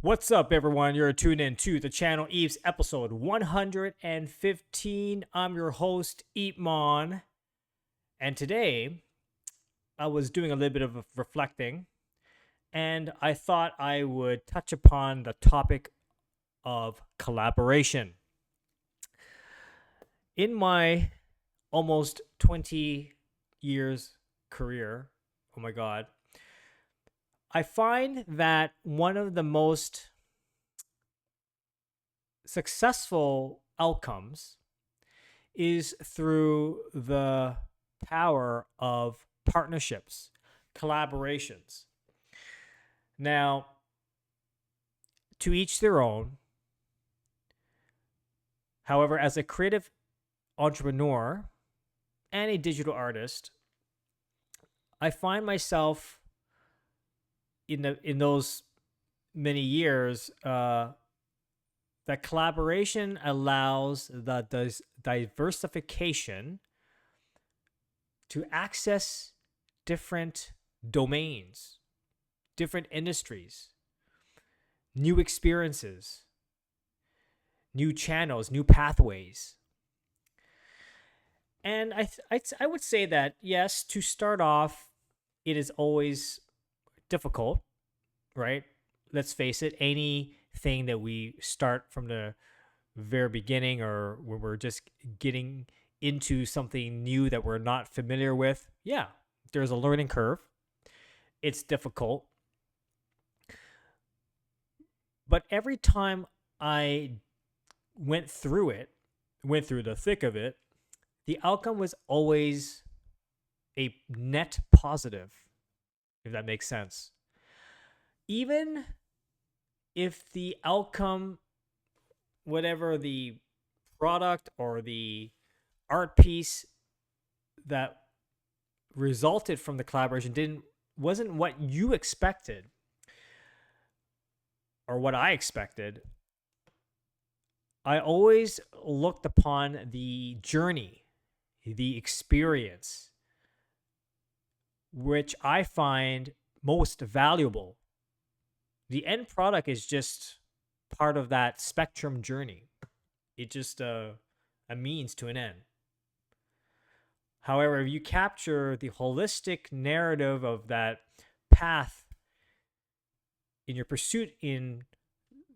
What's up, everyone? You're tuned in to the channel Eves episode 115. I'm your host, EEPMON. And today, I was doing a little bit of reflecting, and I thought I would touch upon the topic of collaboration. In my almost 20 years career, oh my God, I find that one of the most successful outcomes is through the power of partnerships, collaborations. Now, to each their own. However, as a creative entrepreneur and a digital artist, I find myself in those many years that collaboration allows the diversification to access different domains, different industries, new experiences, new channels, new pathways. And I would say that, yes, to start off, it is always difficult, right? Let's face it, anything that we start from the very beginning or when we're just getting into something new that we're not familiar with, yeah, there's a learning curve. It's difficult. But every time I went through the thick of it, the outcome was always a net positive, if that makes sense. Even if the outcome, whatever the product or the art piece that resulted from the collaboration wasn't what you expected or what I expected, I always looked upon the journey, the experience, which I find most valuable. The end product is just part of that spectrum journey. It's just a means to an end. However, if you capture the holistic narrative of that path in your pursuit in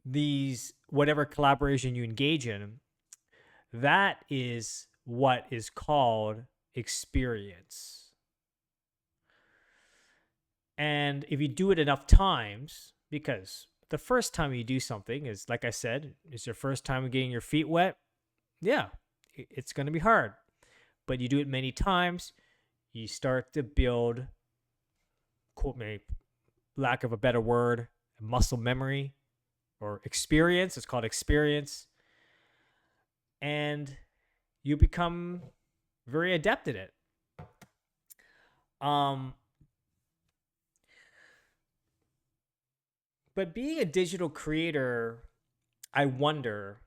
these whatever collaboration you engage in, that is what is called experience. And if you do it enough times, because the first time you do something is, like I said, is your first time getting your feet wet, yeah, it's going to be hard. But you do it many times, you start to build, quote me, lack of a better word, muscle memory or experience. It's called experience. And you become very adept at it. But being a digital creator, I wonder,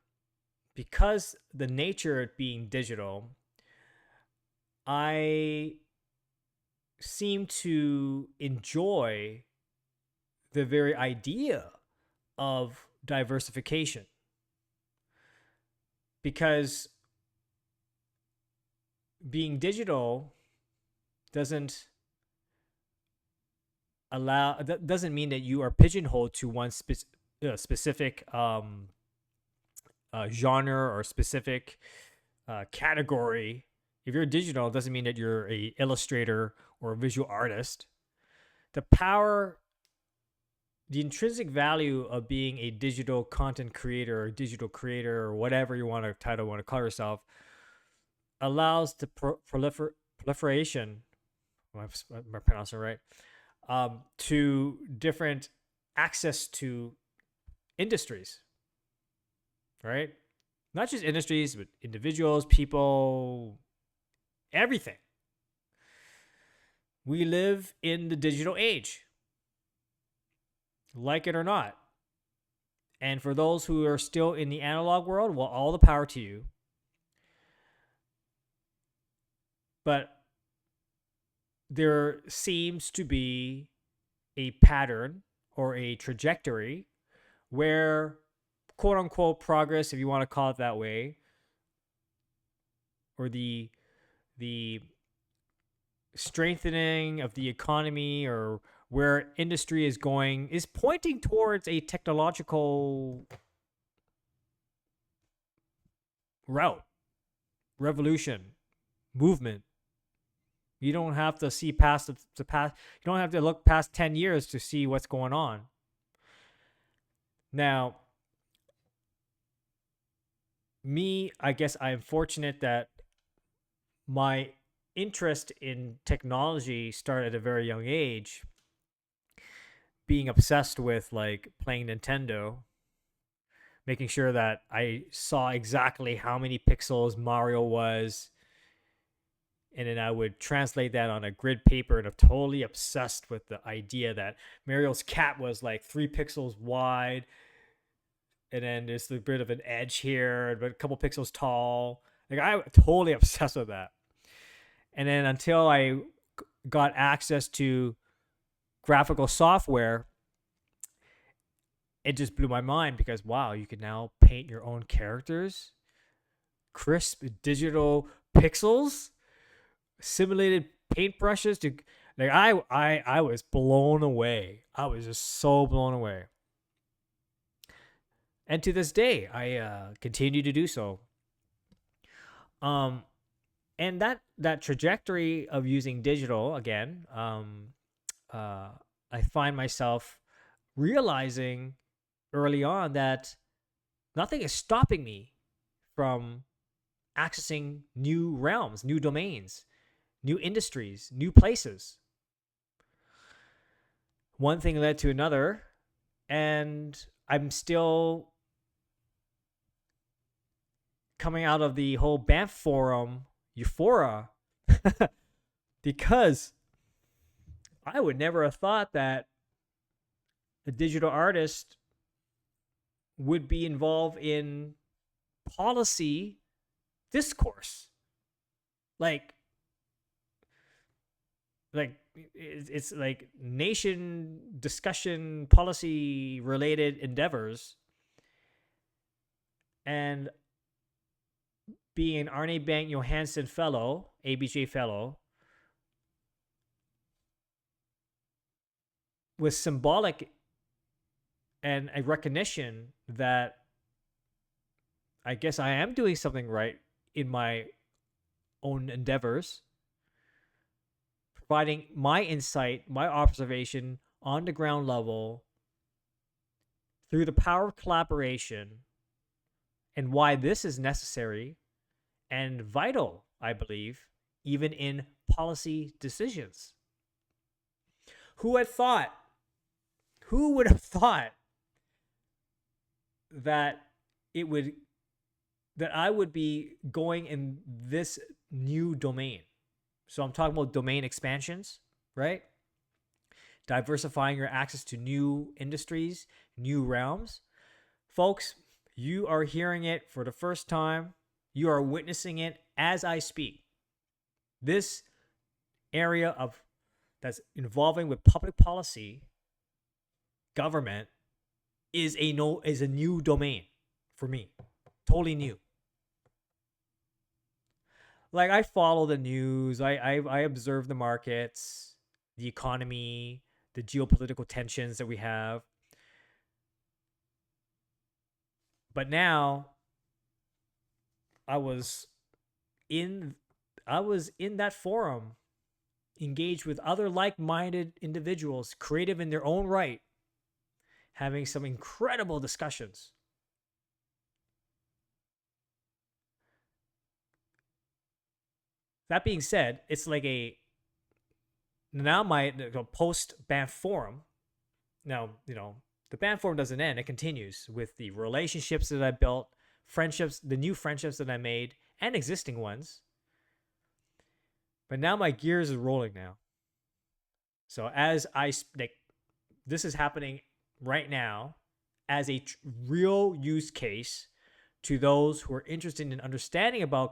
because the nature of being digital, I seem to enjoy the very idea of diversification. Because being digital doesn't mean that you are pigeonholed to one specific genre or specific category. If you're digital, it doesn't mean that you're a illustrator or a visual artist. The intrinsic value of being a digital content creator or digital creator or whatever you want to call yourself allows the proliferation. Am I pronouncing it right? To different access to industries, right? Not just industries, but individuals, people, everything. We live in the digital age, like it or not. And for those who are still in the analog world, well, all the power to you. But there seems to be a pattern or a trajectory where quote unquote progress, if you want to call it that way, or the strengthening of the economy, or where industry is going, is pointing towards a technological route, revolution, movement. You don't have to see past the past. You don't have to look past 10 years to see what's going on. Now, me, I guess I'm fortunate that my interest in technology started at a very young age, being obsessed with like playing Nintendo, making sure that I saw exactly how many pixels Mario was, and then I would translate that on a grid paper, and I'm totally obsessed with the idea that Mario's cat was like 3 pixels wide, and then there's a bit of an edge here, but a couple pixels tall. Like I totally obsessed with that. And then until I got access to graphical software, it just blew my mind because wow, you can now paint your own characters, crisp digital pixels, simulated paintbrushes to like I was blown away. I was just so blown away. And to this day, I continue to do so. Um, and that trajectory of using digital again, uh, I find myself realizing early on that nothing is stopping me from accessing new realms, new domains, new industries, new places. One thing led to another, and I'm still coming out of the whole Banff forum euphoria because I would never have thought that a digital artist would be involved in policy discourse. Like it's like nation discussion, policy related endeavors, and being an Arne Bank Johansson fellow, ABJ fellow, was symbolic and a recognition that I guess I am doing something right in my own endeavors, providing my insight, my observation on the ground level through the power of collaboration, and why this is necessary and vital, I believe, even in policy decisions. Who had thought? Who would have thought that it would that I would be going in this new domain? So I'm talking about domain expansions, right? Diversifying your access to new industries, new realms. Folks, you are hearing it for the first time. You are witnessing it as I speak. This area of that's involving with public policy, government, is a new domain for me. Totally new. Like I follow the news, I observe the markets, the economy, the geopolitical tensions that we have. But now I was in that forum, engaged with other like-minded individuals, creative in their own right, having some incredible discussions. That being said, it's like a now my post Banff forum. Now the Banff forum doesn't end; it continues with the relationships that I built, friendships, the new friendships that I made, and existing ones. But now my gears are rolling now. So as I like, this is happening right now as a real use case to those who are interested in understanding about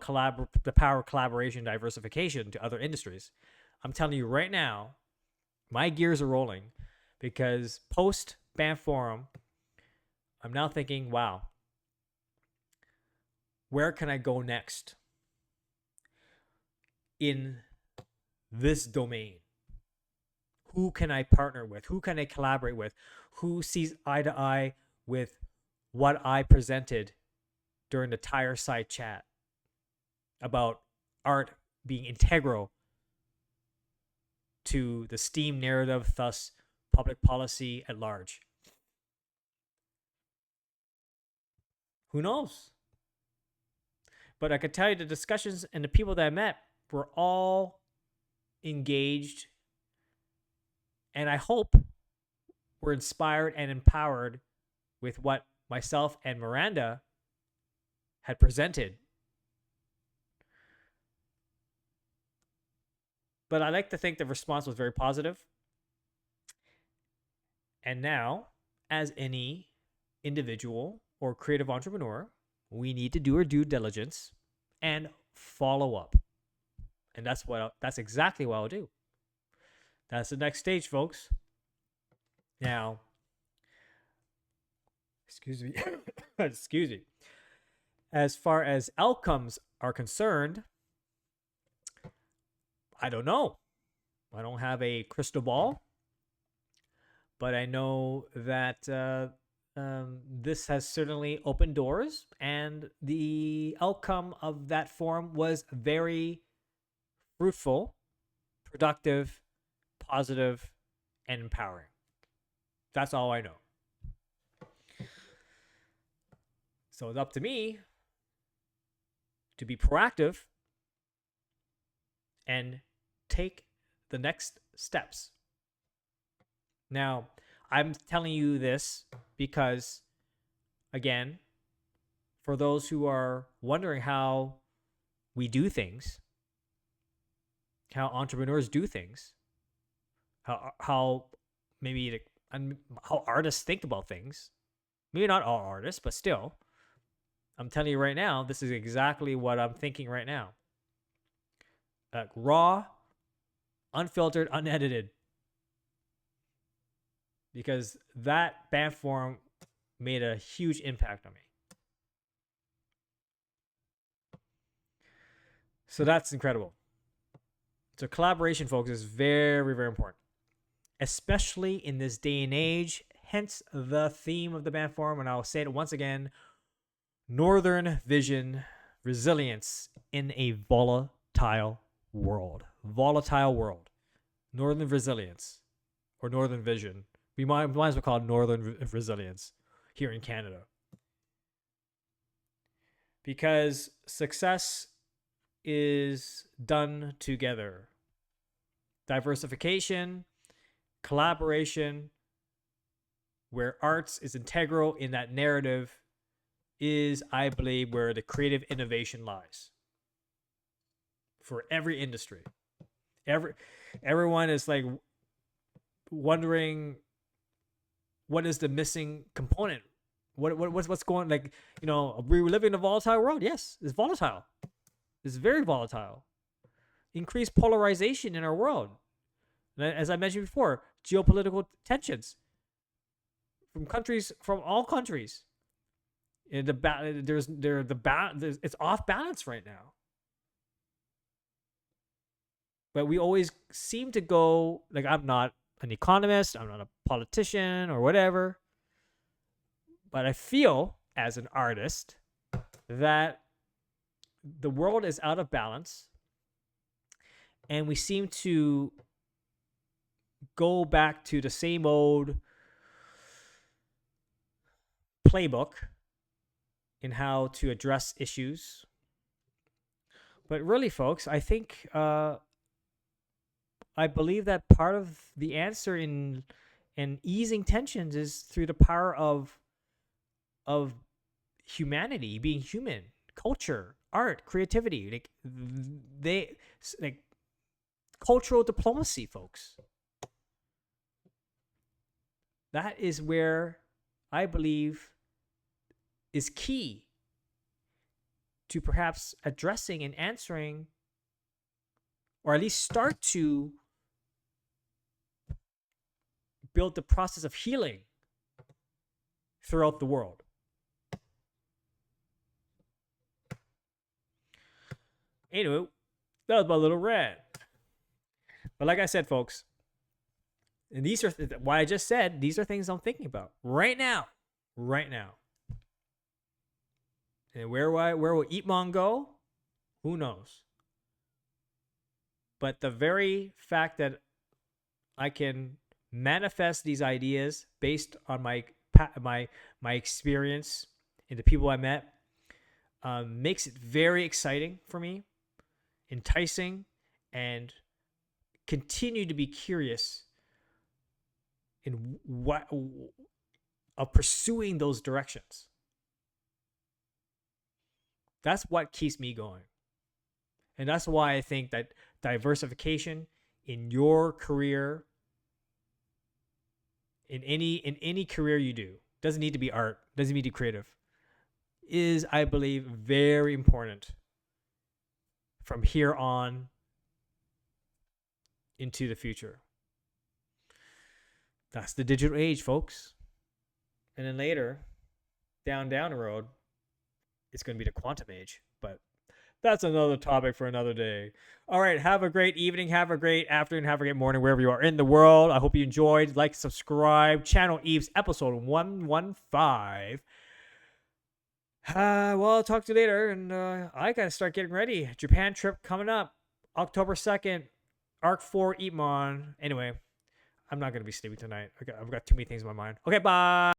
the power of collaboration, diversification to other industries. I'm telling you right now, my gears are rolling because post Banff Forum, I'm now thinking, wow, where can I go next in this domain? Who can I partner with? Who can I collaborate with? Who sees eye to eye with what I presented during the tire side chat about art being integral to the STEAM narrative, thus public policy at large? Who knows? But I could tell you the discussions and the people that I met were all engaged, and I hope were inspired and empowered with what myself and Miranda had presented. But I like to think the response was very positive. And now, as any individual or creative entrepreneur, we need to do our due diligence and follow up. And that's exactly what I'll do. That's the next stage, folks. Now, excuse me. Excuse me. As far as outcomes are concerned, I don't know. I don't have a crystal ball, but I know that this has certainly opened doors, and the outcome of that forum was very fruitful, productive, positive, and empowering. That's all I know. So it's up to me to be proactive and take the next steps. Now, I'm telling you this because, again, for those who are wondering how we do things, how entrepreneurs do things, how maybe how artists think about things. Maybe not all artists, but still, I'm telling you right now, this is exactly what I'm thinking right now. Raw, unfiltered, unedited. Because that band forum made a huge impact on me. So that's incredible. So collaboration, folks, is very, very important, especially in this day and age. Hence the theme of the band forum, and I'll say it once again: Northern Vision, resilience in a volatile world. Volatile world. Northern resilience, or Northern Vision. We might as well call it Northern Resilience here in Canada. Because success is done together. Diversification, collaboration, where arts is integral in that narrative, is, I believe, where the creative innovation lies. For every industry. Everyone is like wondering, what is the missing component? What's going, like, we live in a volatile world. Yes, it's volatile. It's very volatile. Increased polarization in our world. And as I mentioned before, geopolitical tensions from all countries. And it's off balance right now. But we always seem to go, like, I'm not an economist, I'm not a politician or whatever, but I feel as an artist that the world is out of balance, and we seem to go back to the same old playbook in how to address issues. But really, folks, I think I believe that part of the answer in easing tensions is through the power of humanity, being human, culture, art, creativity. Like cultural diplomacy, folks. That is where I believe is key to perhaps addressing and answering, or at least start to build the process of healing throughout the world. Anyway, that was my little rant. But like I said, folks, and these are what I just said. These are things I'm thinking about right now, right now. And where will EEPMON go? Who knows? But the very fact that I can manifest these ideas based on my experience and the people I met makes it very exciting for me, enticing, and continue to be curious in what of pursuing those directions. That's what keeps me going. And that's why I think that diversification in your career, in any career you do, doesn't need to be art, doesn't need to be creative, is, I believe, very important from here on into the future. That's the digital age, folks. And then later, down the road, it's going to be the quantum age. But that's another topic for another day. All right. Have a great evening. Have a great afternoon. Have a great morning wherever you are in the world. I hope you enjoyed. Like, subscribe. Channel Eves, episode 115. Well, I'll talk to you later. And I got to start getting ready. Japan trip coming up. October 2nd. Arc 4 EEPMON. Anyway, I'm not going to be sleeping tonight. I've got too many things in my mind. Okay, bye.